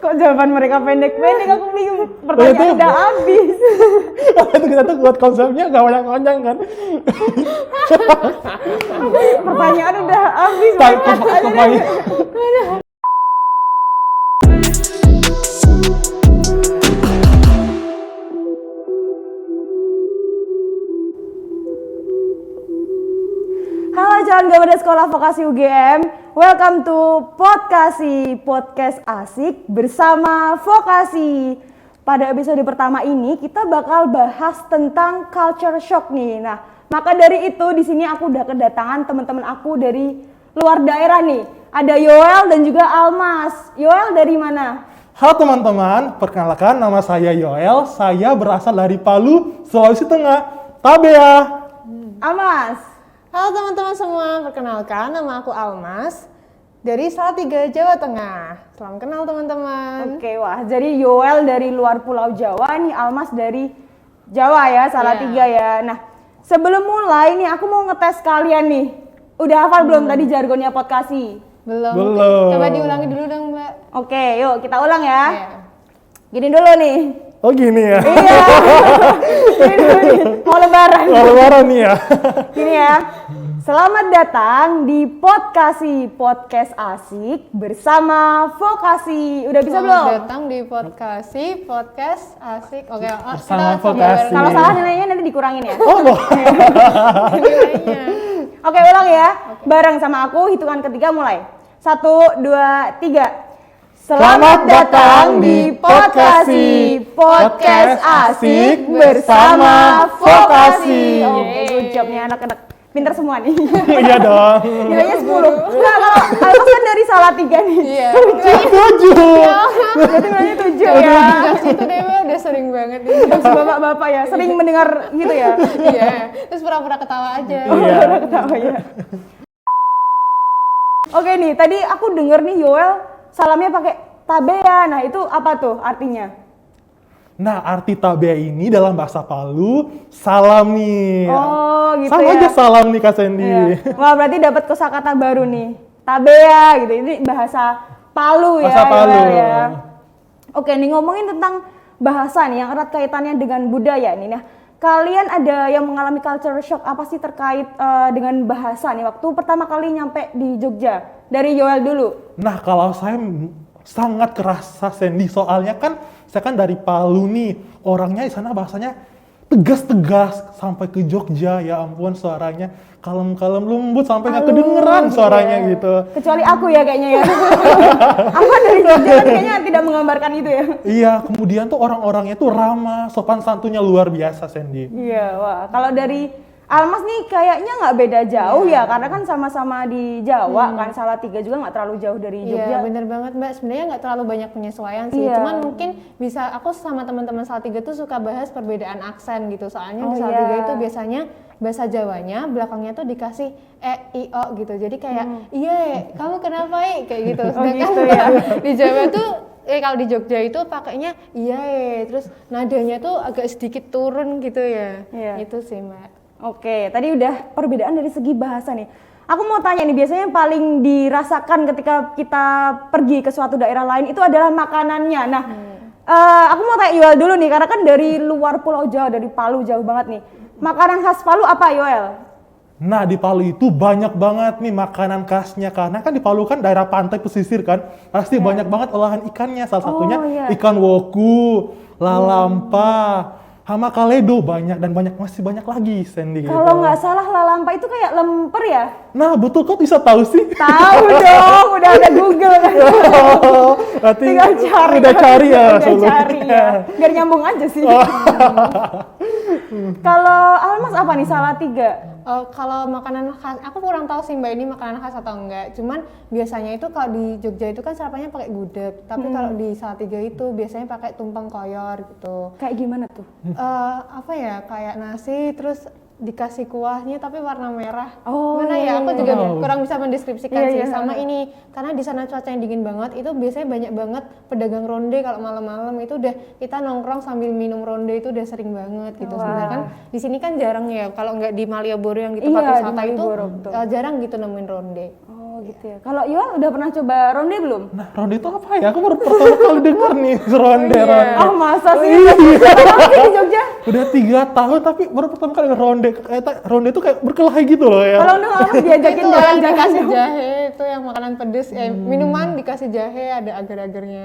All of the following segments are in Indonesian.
Kok jawaban mereka pendek-pendek, aku bingung. Pertanyaan udah habis. Itu kita tuh buat konsepnya gak banyak panjang kan. Pertanyaan udah habis. Halo calon gambar sekolah vokasi UGM, welcome to podcast asik bersama vokasi. Pada episode pertama ini kita bakal bahas tentang culture shock nih. Nah, maka dari itu di sini aku udah kedatangan teman-teman aku dari luar daerah nih. Ada Yoel dan juga Almas. Yoel dari mana? Halo teman-teman, perkenalkan nama saya Yoel. Saya berasal dari Palu, Sulawesi Tengah. Tabea. Almas. Halo teman-teman semua, perkenalkan nama aku Almas dari Salatiga, Jawa Tengah. Salam kenal teman-teman. Oke, wah, jadi Yoel dari luar Pulau Jawa nih, Almas dari Jawa ya, Salatiga ya. Nah, sebelum mulai nih aku mau ngetes kalian nih. Udah hafal belum tadi jargonnya Podkasi? Belum. Coba diulangi dulu dong, Mbak. Oke, yuk kita ulang ya. Iya. Gini dulu nih. Oh gini ya? Iya. Gini dulu nih. Mau lebaran. Mau lebaran nih ya? Gini ya. Selamat datang di Podkasi, podcast asik bersama vokasi. Udah bisa belum? Selamat datang di podcast asik. Oke, Bersama kita Vokasi. Kalau salah nilainya nanti dikurangin ya. Oh loh. nilainya. Oke, ulang ya. Bareng sama aku, hitungan ketiga mulai. 1, 2, 3. Selamat datang di Podkasi, podcast asik bersama vokasi. Oke, good job nih anak-anak. Pinter semua nih. Iya dong. Nilainya 10. Nah, kalau Almas kan dari Salatiga nih. Iya. 7. Berarti nilainya 7 ya. Podcast itu deh, Mbak, udah sering banget nih. Terus bapak-bapak ya, sering mendengar gitu ya. Iya. Terus pura-pura ketawa aja. Iya. Ketawa ya. Oke nih, tadi aku denger nih Yoel salamnya pakai tabea. Nah, itu apa tuh artinya? Nah, arti tabea ini dalam bahasa Palu, salam nih. Oh, gitu Sama ya. aja salam nih Kak Sandy. Iya. Wah, berarti dapat kosakata baru nih. Tabea gitu. Ini bahasa Palu ya. Bahasa Palu. Yoel ya. Oke, nih ngomongin tentang bahasa nih yang erat kaitannya dengan budaya nih. Nah, kalian ada yang mengalami culture shock apa sih terkait dengan bahasa nih waktu pertama kali nyampe di Jogja? Dari Yoel dulu. Nah, kalau saya sangat kerasa Sandy, soalnya kan saya kan dari Palu nih, orangnya di sana bahasanya tegas-tegas sampai ke Jogja, ya ampun suaranya kalem-kalem lembut sampai nggak kedengeran suaranya iya. gitu. Kecuali aku ya kayaknya ya. Aku dari Jogja kan kayaknya tidak menggambarkan itu ya. Iya, kemudian tuh orang-orangnya tuh ramah, sopan santunnya luar biasa Sandy. Iya, wah. Kalau dari Almas nih kayaknya nggak beda jauh ya, karena kan sama-sama di Jawa kan, Salatiga juga nggak terlalu jauh dari Jogja. Iya bener banget Mbak, sebenarnya nggak terlalu banyak penyesuaian sih, Iya. cuman mungkin bisa aku sama teman-teman Salatiga tuh suka bahas perbedaan aksen gitu, soalnya di Salatiga iya. itu biasanya bahasa Jawanya belakangnya tuh dikasih i o gitu, jadi kayak iya kamu kenapa kayak gitu, sedangkan gitu ya. di Jawa tuh kalau di Jogja itu pakainya iya terus nadanya tuh agak sedikit turun gitu ya. Iya. Itu sih Mbak. Oke, tadi udah perbedaan dari segi bahasa nih. Aku mau tanya nih, biasanya yang paling dirasakan ketika kita pergi ke suatu daerah lain itu adalah makanannya. Nah, aku mau tanya Yoel dulu nih, karena kan dari luar Pulau Jawa, dari Palu jauh banget nih. Makanan khas Palu apa Yoel? Nah, di Palu itu banyak banget nih makanan khasnya, karena kan di Palu kan daerah pantai pesisir kan, pasti banyak banget olahan ikannya, salah satunya iya. ikan woku, lalampa, hama kaledo banyak dan masih banyak lagi Sandy. Kalau nggak salah lalampa itu kayak lemper ya? Nah, betul, kok bisa tahu sih? Tahu dong, udah ada Google kan. Berarti Tinggal cari. udah cari ya. Udah sebelumnya. cari ya. Biar nyambung aja sih. Kalau Almas apa nih, Salatiga? Kalau makanan khas, aku kurang tahu sih Mbak ini makanan khas atau enggak. Cuman biasanya itu kalau di Jogja itu kan sarapannya pakai gudeg, tapi kalau di Salatiga itu biasanya pakai tumpeng koyor gitu. Kayak gimana tuh? Apa ya, kayak nasi terus dikasih kuahnya tapi warna merah. Oh, Mana iya, ya, aku iya. juga Oh. kurang bisa mendeskripsikan Iya, sih. iya. Sama ini, karena di sana cuaca yang dingin banget, itu biasanya banyak banget pedagang ronde kalau malam-malam itu udah kita nongkrong sambil minum ronde itu udah sering banget gitu. Wah. Sebenarnya kan di sini kan jarang ya, kalau nggak di Malioboro yang di Iya, tempat di wisata itu Malioboro, betul. jarang gitu nemuin ronde. Oh gitu ya. Kalau Yoel udah pernah coba ronde belum? Nah, ronde itu apa ya? Aku baru pertama kali denger nih ronde. Ah masa sih? Iya. Di Jogja? Udah 3 tahun tapi baru pertama kali ronde. Kayak ronde itu kayak berkelahi gitu loh ya. Kalau enggak harus diajakin Itu yang jalan-jalan dikasih dong. jahe, itu yang makanan pedes, minuman dikasih jahe ada agar-agarnya.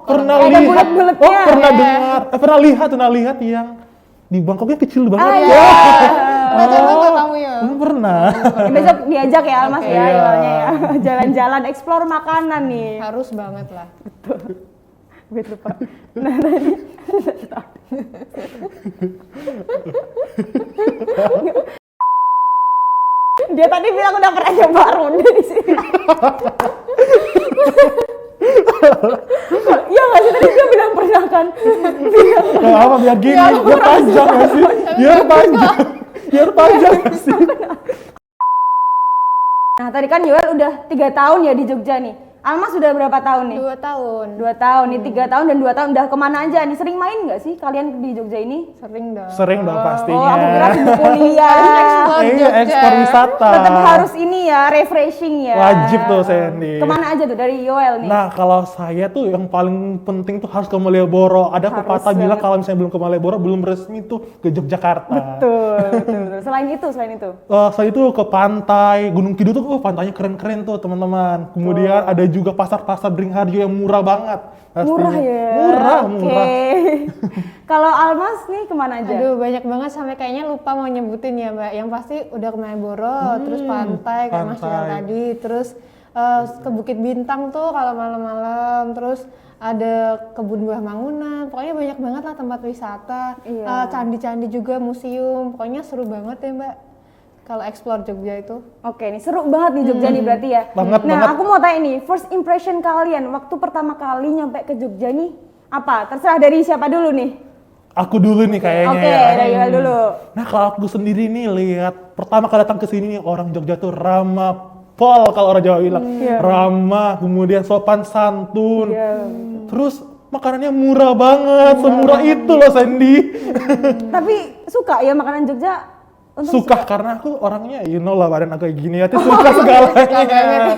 Pernah Ada lihat. bulat-bulatnya. Pernah lihat yang di Bangkoknya kecil banget. Iya. Pernah coba nggak kamu ya? Pernah. Besok diajak ya Almas Oke. ya Iya. Yoelnya ya. Jalan-jalan explore makanan nih. Harus banget lah. Gue lupa. Nah tadi dia tadi bilang udah pernah coba ronde di sini. Iya nggak sih tadi dia bilang pernah kan? Nah, apa biar gini, biar panjang nggak sih? Biar panjang nggak sih? Nah tadi kan Yoel udah 3 tahun ya di Jogja nih. Almas sudah berapa tahun nih? 2 tahun. 2 tahun nih, 3 tahun dan 2 tahun udah kemana aja nih? Sering main nggak sih kalian di Jogja ini? Sering dong. Sering dong Oh, pastinya. aku kira sibuk kuliah. Iya, Jogja. ekspor wisata. Tetap harus ini ya, refreshing ya. Wajib tuh, Sandy. Kemana aja tuh dari Yoel nih? Nah, kalau saya tuh yang paling penting tuh harus ke Malioboro. Ada Harus pepatah bilang banget. kalau misalnya belum ke Malioboro, belum resmi tuh ke Yogyakarta. Betul. Selain itu. Saya itu ke pantai Gunung Kidul tuh, pantainya keren-keren tuh teman-teman. Kemudian ada juga pasar Beringharjo yang murah banget. Pastinya. Murah ya? Murah. Oke. Kalau Almas nih kemana aja? Aduh banyak banget sampai kayaknya lupa mau nyebutin ya Mbak. Yang pasti udah ke Malioboro, terus pantai kayak Mas pantai. bilang tadi, terus ke Bukit Bintang tuh kalau malam-malam, terus ada kebun buah Mangunan, pokoknya banyak banget lah tempat wisata, Iya. candi-candi juga, museum, pokoknya seru banget ya Mbak. Kalau explore Jogja itu. Oke nih, seru banget nih Jogja nih berarti ya. Banget, Nah, banget. aku mau tanya nih, first impression kalian waktu pertama kali nyampe ke Jogja nih apa? Terserah dari siapa dulu nih? Aku dulu nih kayaknya Oke, ya. dari Yoel dulu. Nah, kalau aku sendiri nih lihat pertama kali datang ke sini nih orang Jogja tuh ramah pol kalau orang Jawa bilang. Iya. Ramah, kemudian sopan santun. Iya. Terus makanannya murah banget, semurah itu loh Sandy. Tapi suka ya makanan Jogja? Untung Suka karena aku orangnya you know lah badan aku kayak gini ya, tuh suka segalanya.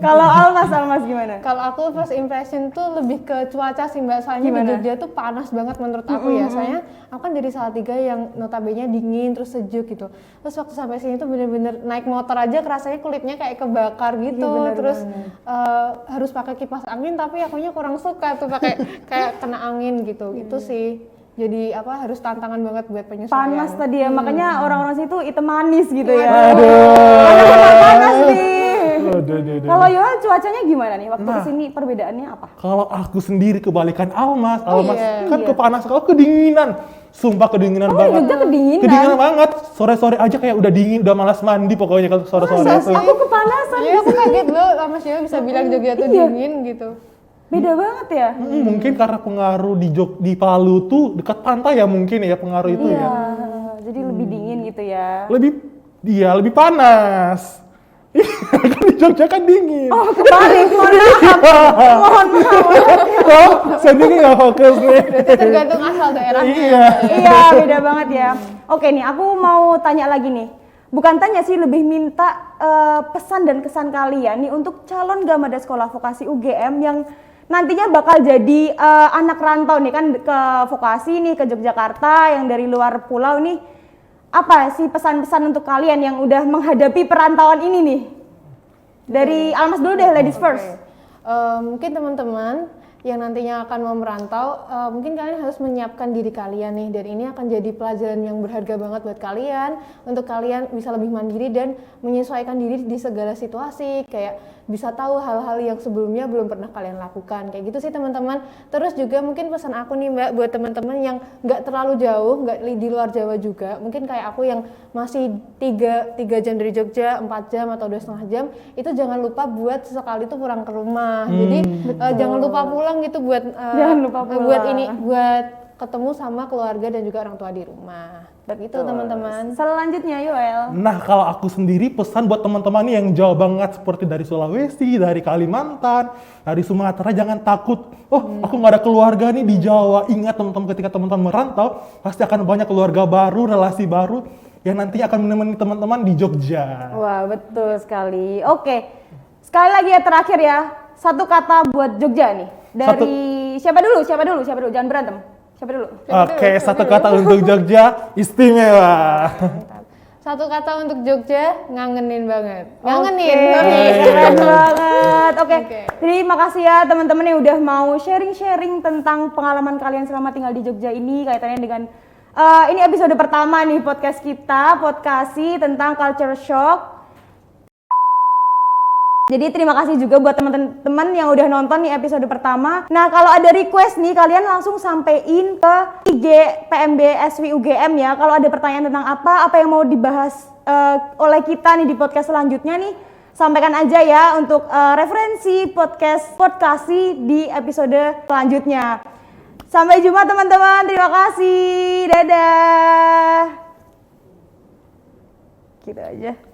Kalau Almas gimana? Kalau aku first impression tuh lebih ke cuaca sih Mbak, soalnya Gimana? di Jogja tuh panas banget menurut aku ya. Soalnya aku kan dari Salatiga yang notabene dingin terus sejuk gitu. Terus waktu sampai sini tuh bener-bener naik motor aja kerasanya kulitnya kayak kebakar gitu. Iya, bener Terus banget. harus pakai kipas angin tapi akunya kurang suka tuh pakai kayak kena angin gitu. Itu sih. Jadi harus tantangan banget buat penyesuaian. Panas tadi ya, makanya orang-orang situ hitam manis gitu ya. Aduh. Panas nih. Aduh. Kalau Yoel cuacanya gimana nih waktu Nah. kesini perbedaannya apa? Kalau aku sendiri kebalikan Almas iya. kan kepanas, kalau kedinginan. Sumpah kedinginan banget. Jogja kedinginan? Kedinginan banget. Sore-sore aja kayak udah dingin, udah malas mandi pokoknya kalau sore-sore itu. Aku kepanasan. Iya aku kaget loh sama Sheila bisa bilang Jogja tuh Iya. dingin gitu. Beda banget ya. Mungkin karena pengaruh di Palu tuh dekat pantai ya mungkin ya pengaruh itu Iya. ya. Jadi lebih dingin gitu ya. Lebih panas. Kan di Jogja kan dingin. Oh kebalik, mohon maaf. Oh, Sandy nggak fokus nih. Berarti tergantung asal daerahnya. Iya. Iya beda banget ya. Oke nih aku mau tanya lagi nih. Bukan tanya sih, lebih minta pesan dan kesan kalian nih untuk calon Gamada Sekolah Vokasi UGM yang nantinya bakal jadi anak rantau nih kan ke vokasi nih ke Yogyakarta yang dari luar pulau nih. Apa sih pesan-pesan untuk kalian yang udah menghadapi perantauan ini nih? Dari Almas dulu deh, ladies first. Mungkin teman-teman yang nantinya akan mau merantau, mungkin kalian harus menyiapkan diri kalian nih, dan ini akan jadi pelajaran yang berharga banget buat kalian, untuk kalian bisa lebih mandiri dan menyesuaikan diri di segala situasi, kayak bisa tahu hal-hal yang sebelumnya belum pernah kalian lakukan, kayak gitu sih teman-teman. Terus juga mungkin pesan aku nih Mbak, buat teman-teman yang nggak terlalu jauh, nggak di luar Jawa juga, mungkin kayak aku yang masih 3 jam dari Jogja, 4 jam atau 2,5 jam, itu jangan lupa buat sesekali tuh pulang ke rumah. Jadi jangan lupa pulang gitu buat Jangan lupa pulang. buat ketemu sama keluarga dan juga orang tua di rumah. Begitu teman-teman. Selanjutnya Yoel. Nah, kalau aku sendiri pesan buat teman-teman nih yang jauh banget seperti dari Sulawesi, dari Kalimantan, dari Sumatera, jangan takut. Oh, aku nggak ada keluarga nih di Jawa. Ingat teman-teman, ketika teman-teman merantau, pasti akan banyak keluarga baru, relasi baru. yang nantinya akan menemani teman-teman di Jogja. Wah, betul sekali. Oke, sekali lagi ya terakhir ya, satu kata buat Jogja nih. Dari siapa dulu? Jangan berantem. Siapa dulu? Oke, satu kata untuk Jogja, istimewa. Satu kata untuk Jogja, ngangenin banget. Ngangenin, Oke, sorry. keren banget. Oke, Oke. terima kasih ya teman-teman yang udah mau sharing-sharing tentang pengalaman kalian selama tinggal di Jogja ini kaitannya dengan ini episode pertama nih podcast kita, Podcasi tentang culture shock. Jadi terima kasih juga buat teman-teman yang udah nonton nih episode pertama. Nah, kalau ada request nih kalian langsung sampein ke IG PMB SW UGM ya. Kalau ada pertanyaan tentang apa yang mau dibahas oleh kita nih di podcast selanjutnya nih, sampaikan aja ya untuk referensi Podcasi di episode selanjutnya. Sampai jumpa teman-teman. Terima kasih. Dadah. Gitu aja.